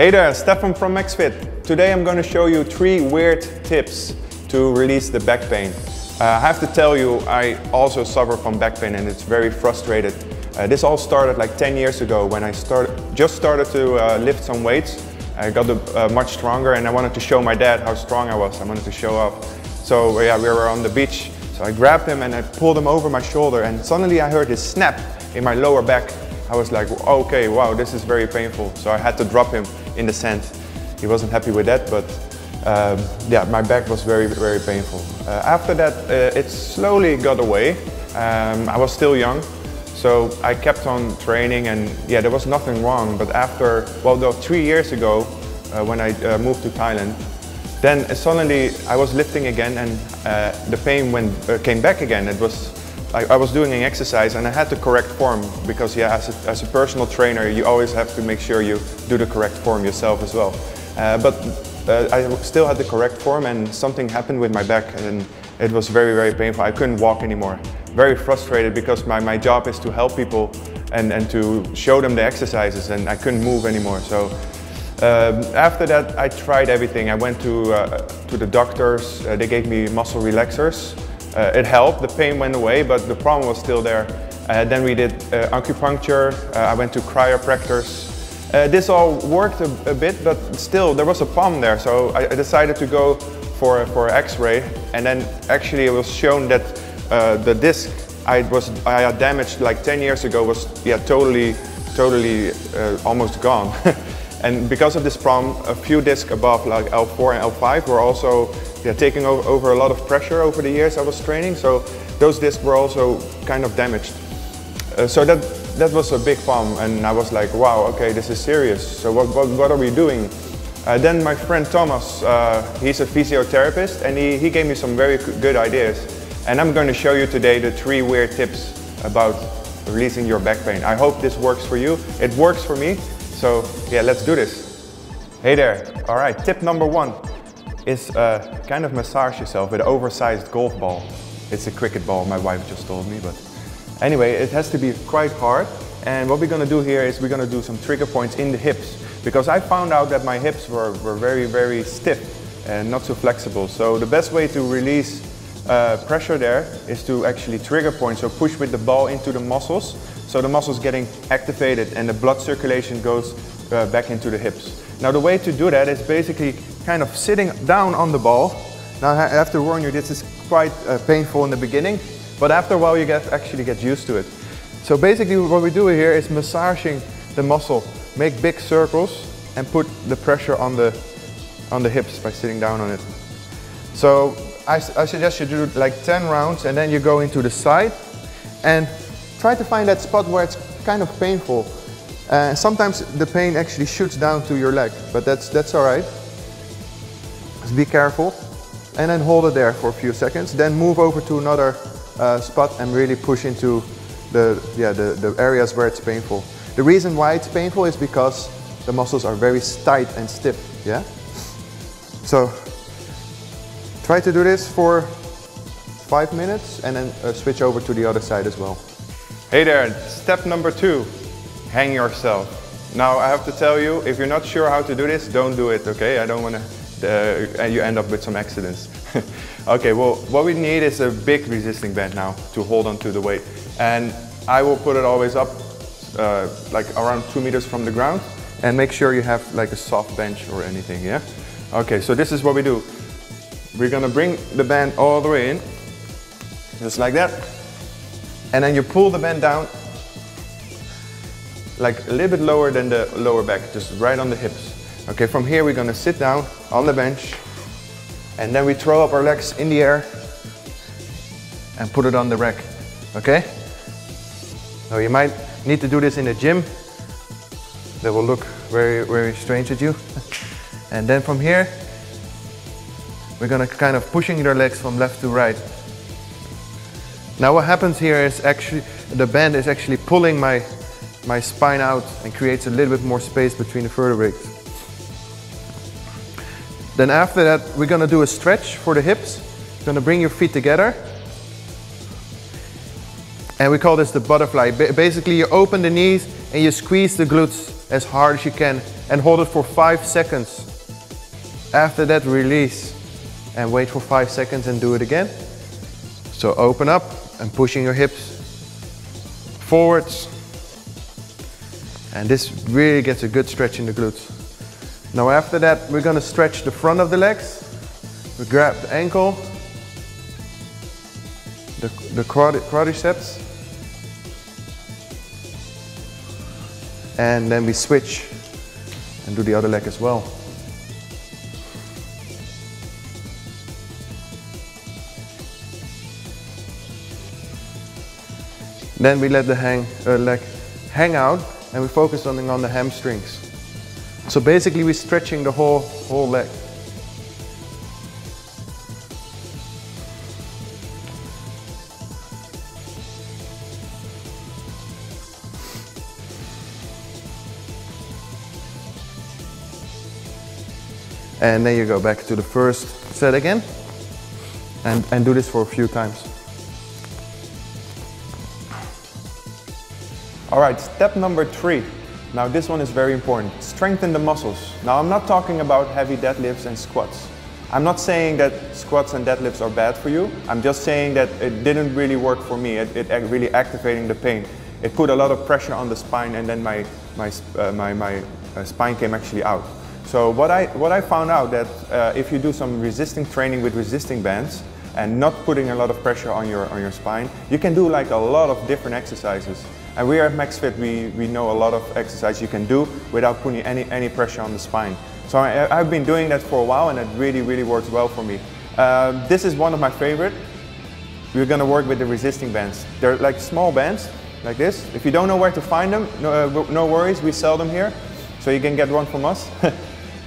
Hey there, Stefan from MaxFit. Today I'm going to show you 3 weird tips to release the back pain. I have to tell you, I also suffer from back pain and it's very frustrated. This all started like 10 years ago when I just started to lift some weights. I got much stronger and I wanted to show my dad how strong I was. I wanted to show off. So yeah, we were on the beach. So I grabbed him and I pulled him over my shoulder and suddenly I heard his snap in my lower back. I was like, okay, wow, this is very painful. So I had to drop him in the sand. He wasn't happy with that, but yeah, my back was very, very painful. After that, it slowly got away. I was still young, so I kept on training and yeah, there was nothing wrong. But after, well, 3 years ago, when I moved to Thailand, then suddenly I was lifting again and the pain came back again. It was I was doing an exercise and I had the correct form because yeah, as a personal trainer, you always have to make sure you do the correct form yourself as well. But I still had the correct form and something happened with my back and it was very, very painful. I couldn't walk anymore. Very frustrated because my job is to help people and to show them the exercises and I couldn't move anymore. So after that, I tried everything. I went to the doctors, they gave me muscle relaxers. It helped, the pain went away, but the problem was still there. Then we did acupuncture, I went to chiropractors. This all worked a bit, but still there was a problem there. So I decided to go for x-ray and then actually it was shown that the disc I had damaged like 10 years ago was yeah, totally almost gone. And because of this problem, a few discs above like L4 and L5 were also taking over a lot of pressure over the years I was training. So those discs were also kind of damaged. So that was a big problem and I was like, wow, okay, this is serious. So what are we doing? Then my friend Thomas, he's a physiotherapist and he gave me some very good ideas. And I'm going to show you today the 3 weird tips about releasing your back pain. I hope this works for you. It works for me. So yeah, let's do this. Hey there. All right, tip number 1 is kind of massage yourself with an oversized golf ball. It's a cricket ball, my wife just told me, but anyway, it has to be quite hard. And what we're gonna do here is we're gonna do some trigger points in the hips because I found out that my hips were very, very stiff and not so flexible. So the best way to release pressure there is to actually trigger point, so push with the ball into the muscles. So the muscles getting activated and the blood circulation goes back into the hips. Now the way to do that is basically kind of sitting down on the ball. Now I have to warn you, this is quite painful in the beginning, but after a while you actually get used to it. So basically what we do here is massaging the muscle, make big circles and put the pressure on the hips by sitting down on it. So I suggest you do like 10 rounds and then you go into the side and try to find that spot where it's kind of painful. Sometimes the pain actually shoots down to your leg, but that's all right. Just be careful and then hold it there for a few seconds. Then move over to another spot and really push into the areas where it's painful. The reason why it's painful is because the muscles are very tight and stiff. Yeah. So try to do this for 5 minutes and then switch over to the other side as well. Hey there, step number 2, hang yourself. Now I have to tell you, if you're not sure how to do this, don't do it, okay? I don't want to, you end up with some accidents. Okay, well, what we need is a big resisting band now to hold on to the weight. And I will put it always up, like around 2 meters from the ground. And make sure you have like a soft bench or anything, yeah? Okay, so this is what we do. We're gonna bring the band all the way in, just like that. And then you pull the band down, like a little bit lower than the lower back, just right on the hips. Okay, from here we're gonna sit down on the bench and then we throw up our legs in the air and put it on the rack, okay? Now you might need to do this in the gym. That will look very, very strange at you. And then from here, we're gonna kind of pushing your legs from left to right. Now what happens here is actually, the band is actually pulling my spine out and creates a little bit more space between the vertebrae. Then after that, we're gonna do a stretch for the hips. You're gonna bring your feet together. And we call this the butterfly. Basically, you open the knees and you squeeze the glutes as hard as you can and hold it for 5 seconds. After that, release and wait for 5 seconds and do it again. So open up and pushing your hips forwards. And this really gets a good stretch in the glutes. Now after that, we're gonna stretch the front of the legs. We grab the ankle, the quadriceps, and then we switch and do the other leg as well. Then we let the leg hang out and we focus on the hamstrings. So basically we're stretching the whole leg. And then you go back to the first set again and do this for a few times. All right, step number 3. Now this one is very important. Strengthen the muscles. Now I'm not talking about heavy deadlifts and squats. I'm not saying that squats and deadlifts are bad for you. I'm just saying that it didn't really work for me. It really activating the pain. It put a lot of pressure on the spine, and then my spine came actually out. So what I found out that if you do some resisting training with resisting bands and not putting a lot of pressure on your spine, you can do like a lot of different exercises. And we are at MaxFit, we know a lot of exercises you can do without putting any pressure on the spine. So I've been doing that for a while, and it really works well for me. This is one of my favorite. We're gonna work with the resisting bands. They're like small bands, like this. If you don't know where to find them, no worries, we sell them here. So you can get one from us.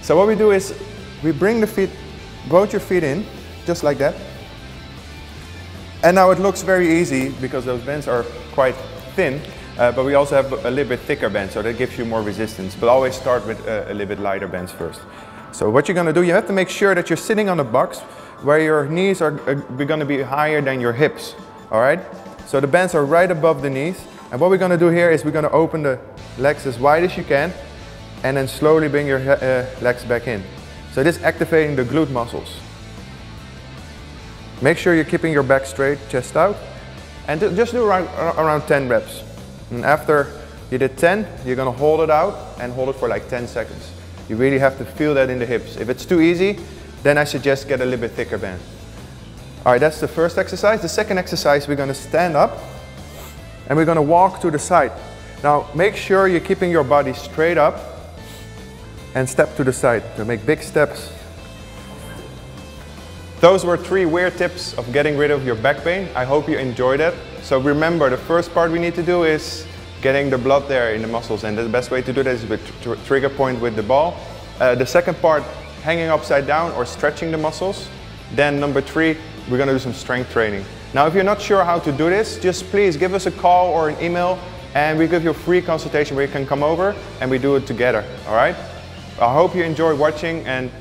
So what we do is, we bring the feet, both your feet in, just like that. And now it looks very easy because those bands are quite thin, but we also have a little bit thicker bands, so that gives you more resistance. But always start with a little bit lighter bands first. So what you're gonna do, you have to make sure that you're sitting on a box where your knees are gonna be higher than your hips, all right? So the bands are right above the knees. And what we're gonna do here is we're gonna open the legs as wide as you can, and then slowly bring your legs back in. So this is activating the glute muscles. Make sure you're keeping your back straight, chest out, and just do around 10 reps. And after you did 10, you're gonna hold it out and hold it for like 10 seconds. You really have to feel that in the hips. If it's too easy, then I suggest get a little bit thicker band. All right, that's the first exercise. The second exercise, we're gonna stand up and we're gonna walk to the side. Now, make sure you're keeping your body straight up and step to the side. So make big steps. Those were 3 weird tips of getting rid of your back pain. I hope you enjoyed it. So remember, the first part we need to do is getting the blood there in the muscles, and the best way to do that is with trigger point with the ball. The second part, hanging upside down or stretching the muscles. Then number 3, we're gonna do some strength training. Now if you're not sure how to do this, just please give us a call or an email, and we give you a free consultation where you can come over and we do it together, all right? I hope you enjoy watching, and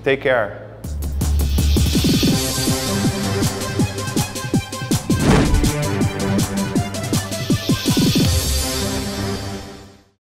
take care.